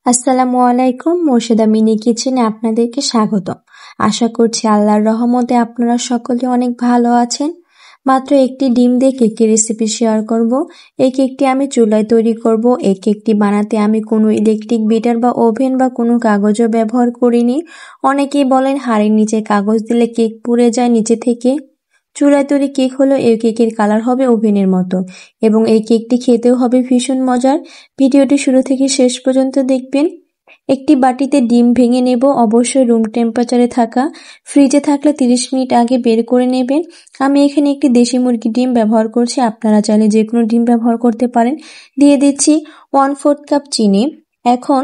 আসসালামু আলাইকুম, মোর্শেদা মিনি কিচেনে আপনাদেরকে স্বাগতম। আশা করছি আল্লাহর রহমতে আপনারা সকলে অনেক ভালো আছেন। মাত্র একটি ডিম দিয়ে কেকের রেসিপি শেয়ার করব। এই কেকটি আমি চুলায় তৈরি করব। এই কেকটি বানাতে আমি কোনো ইলেকট্রিক বিটার বা ওভেন বা কোনো কাগজও ব্যবহার করিনি। অনেকেই বলেন হাঁড়ির নিচে কাগজ দিলে কেক পুড়ে যায় নিচে থেকে। চুলায় তৈরি কেক হলো এই কেকের কালার হবে ওভেনের মতো এবং এই কেকটি খেতেও হবে ভীষণ মজার। ভিডিওটি শুরু থেকে শেষ পর্যন্ত দেখবেন। একটি বাটিতে ডিম ভেঙে নেব, অবশ্যই রুম টেম্পারেচারে থাকা। ফ্রিজে থাকলে 30 মিনিট আগে বের করে নেবেন। আমি এখানে একটি দেশি মুরগির ডিম ব্যবহার করছি, আপনারা চাইলে যে কোনো ডিম ব্যবহার করতে পারেন। দিয়ে দিচ্ছি 1/4 কাপ চিনি। এখন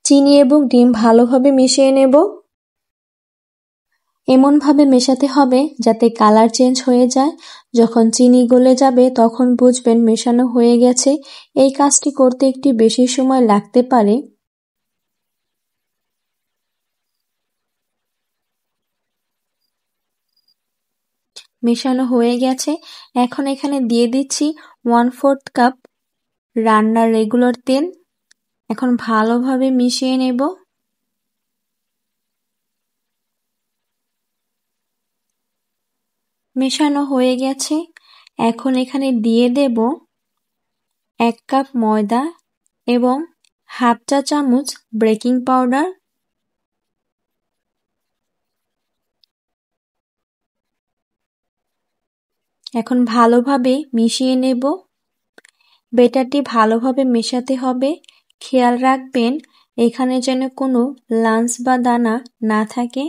চিনি এবং ডিম ভালোভাবে মিশিয়ে নেব। এমনভাবে মেশাতে হবে যাতে কালার চেঞ্জ হয়ে যায়। যখন চিনি গলে যাবে তখন বুঝবেন মেশানো হয়ে গেছে। এই কাজটি করতে একটু বেশি সময় লাগতে পারে। মেশানো হয়ে গেছে। এখন এখানে দিয়ে দিচ্ছি 1/4 কাপ রান্নার রেগুলার তেল। এখন ভালোভাবে মিশিয়ে নেব। মেশানো হয়ে গেছে। এখন এখানে দিয়ে দেব 1 কাপ ময়দা এবং হাফ চা চামচ বেকিং পাউডার। এখন ভালোভাবে মিশিয়ে নেব। ব্যাটারটি ভালোভাবে মেশাতে হবে। খেয়াল রাখবেন এখানে যেন কোনো লাম্পস বা দানা না থাকে।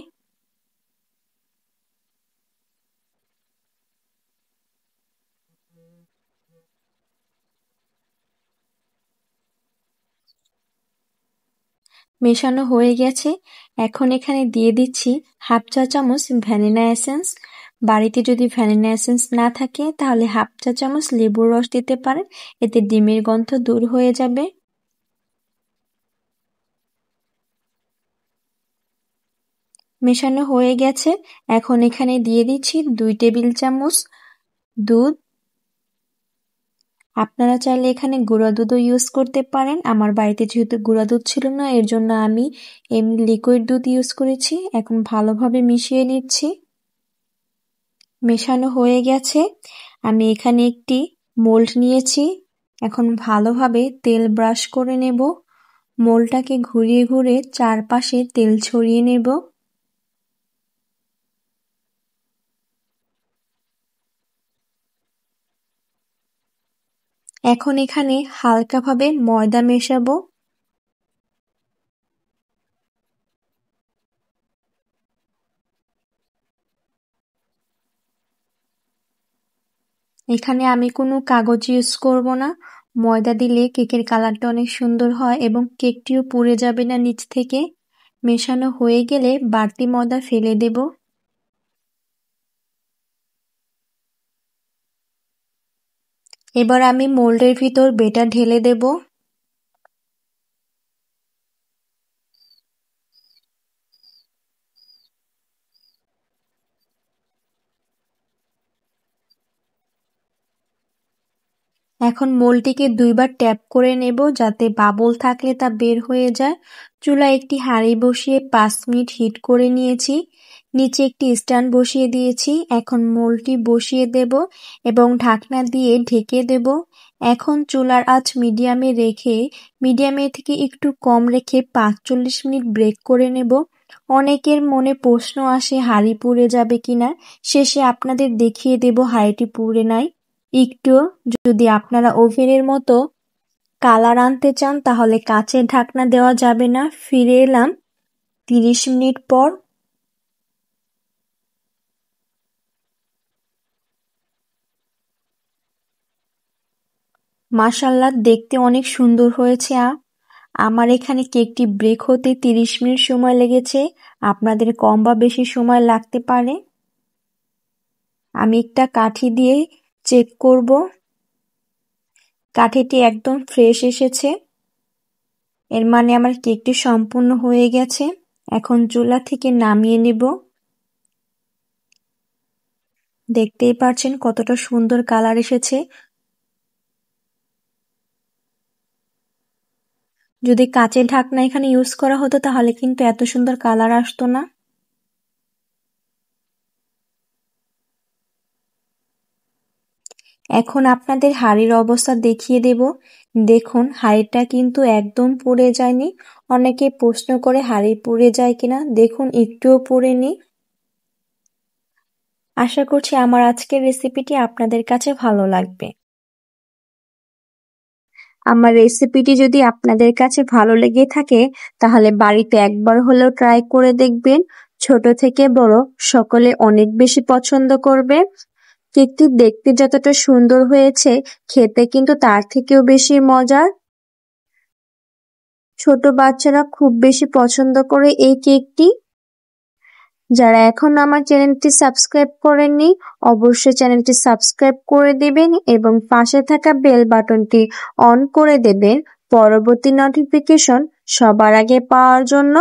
মেশানো হয়ে গেছে। এখন এখানে দিয়ে দিচ্ছি হাফ চা চামচ ভ্যানিলা এসেন্স। বাড়িতে যদি ভ্যানিলা এসেন্স না থাকে তাহলে হাফ চা চামচ লেবুর রস দিতে পারেন, এতে ডিমের গন্ধ দূর হয়ে যাবে। মেশানো হয়ে গেছে। এখন এখানে দিয়ে দিচ্ছি 2 টেবিল চামচ দুধ। আপনারা চাইলে এখানে গুঁড়া দুধও ইউজ করতে পারেন। আমার বাড়িতে যেহেতু গুঁড়া দুধ ছিল না, এর জন্য আমি এমনি লিকুইড দুধ ইউজ করেছি। এখন ভালোভাবে মিশিয়ে নিচ্ছি। মেশানো হয়ে গেছে। আমি এখানে একটি মোল্ড নিয়েছি। এখন ভালোভাবে তেল ব্রাশ করে নেব। মোল্ডটাকে ঘুরিয়ে ঘুরিয়ে চারপাশে তেল ছড়িয়ে নেব। এখন এখানে হালকাভাবে ময়দা মেশাবো। এখানে আমি কোনো কাগজ ইউজ করব না। ময়দা দিলে কেকের কালারটা অনেক সুন্দর হয় এবং কেকটিও পুড়ে যাবে না নিচ থেকে। মেশানো হয়ে গেলে বাড়তি ময়দা ফেলে দেব। এবার আমি মোল্ডের ভিতর বেটার ঢেলে দেব। এখন মোল্ডটিকে 2 বার ট্যাপ করে নেব যাতে বাবল থাকলে তা বের হয়ে যায়। চুলায় একটি হাঁড়ি বসিয়ে 5 মিনিট হিট করে নিয়েছি। নিচে একটি স্ট্যান্ড বসিয়ে দিয়েছি। এখন মোল্ডটি বসিয়ে দেব এবং ঢাকনা দিয়ে ঢেকে দেব। এখন চুলার আঁচ মিডিয়ামে রেখে, মিডিয়ামের থেকে একটু কম রেখে 45 মিনিট ব্রেক করে নেব। অনেকের মনে প্রশ্ন আসে হাঁড়ি পুড়ে যাবে কিনা। শেষে আপনাদের দেখিয়ে দেব হাঁড়িটি পুড়ে নাই একটু। যদি আপনারা ওভেনের মতো কালার আনতে চান তাহলে কাচের ঢাকনা দেওয়া যাবে না। ফিরে এলাম 30 মিনিট পর। মাশাআল্লাহ, দেখতে অনেক সুন্দর হয়েছে। আমার এখানে কেকটি ব্রেক হতে 30 মিনিট সময় লেগেছে। আপনাদের কম বা বেশি সময় লাগতে পারে। আমি একটা কাঠি দিয়ে চেক করব। কাঠিটি একদম ফ্রেশ এসেছে, এর মানে আমার কেকটি সম্পূর্ণ হয়ে গেছে। এখন চুলা থেকে নামিয়ে নেব। দেখতেই পাচ্ছেন কতটা সুন্দর কালার এসেছে। যদি কাঁচের ঢাকনা এখানে ইউজ করা হতো তাহলে কিন্তু এত সুন্দর কালার আসতো না। এখন আপনাদের হাঁড়ির অবস্থা দেখিয়ে দেব। দেখুন হাঁড়িটা কিন্তু একদম পুড়ে যায়নি। অনেকে প্রশ্ন করে হাঁড়ি পুড়ে যায় কিনা, দেখুন একটুও পুড়েনি। আশা করছি আমার আজকের রেসিপিটি আপনাদের কাছে ভালো লাগবে। আমার রেসিপিটি যদি আপনাদের কাছে ভালো লেগে থাকে তাহলে বাড়িতে একবার হলেও ট্রাই করে দেখবেন। ছোট থেকে বড় সকলে অনেক বেশি পছন্দ করবে। কেকটি দেখতে যতটা সুন্দর হয়েছে খেতে কিন্তু তার থেকেও বেশি মজার। ছোট বাচ্চারা খুব বেশি পছন্দ করে এই কেকটি। যারা এখন আমার চ্যানেলটি সাবস্ক্রাইব করেননি অবশ্যই চ্যানেলটি সাবস্ক্রাইব করে দিবেন এবং পাশে থাকা বেল বাটনটি অন করে দেবেন পরবর্তী নোটিফিকেশন সবার আগে পাওয়ার জন্য।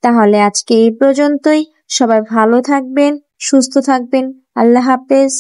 তাহলে আজকে এই পর্যন্তই। সবাই ভালো থাকবেন, সুস্থ থাকবেন। আল্লাহ হাফেজ।